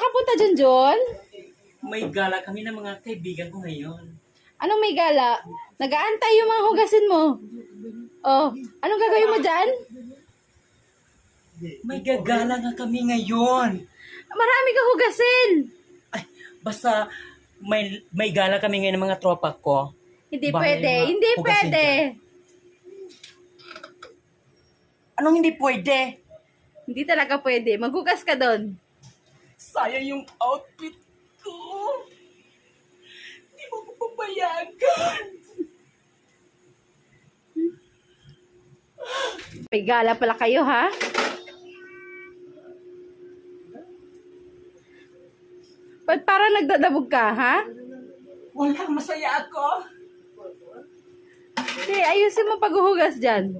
ka punta dyan, John? May gala kami ng mga kaibigan ko ngayon. Anong may gala? Nag-aantay yung mga hugasin mo. Oh, anong gagawin mo dyan? May gagala nga kami ngayon. Marami ka hugasin. Ay, basta may gala kami ngayon ng mga tropa ko. Hindi Baka pwede. yung mga Hindi hugasin pwede. Anong hindi pwede? Hindi talaga pwede. Maghugas ka doon. Sayang yung outfit ko. Hindi mo ko papayagan. May gala pala kayo, ha? Ba't parang nagdadabog ka, ha? Wala, masaya ako. Hindi, ayusin mo paghuhugas dyan.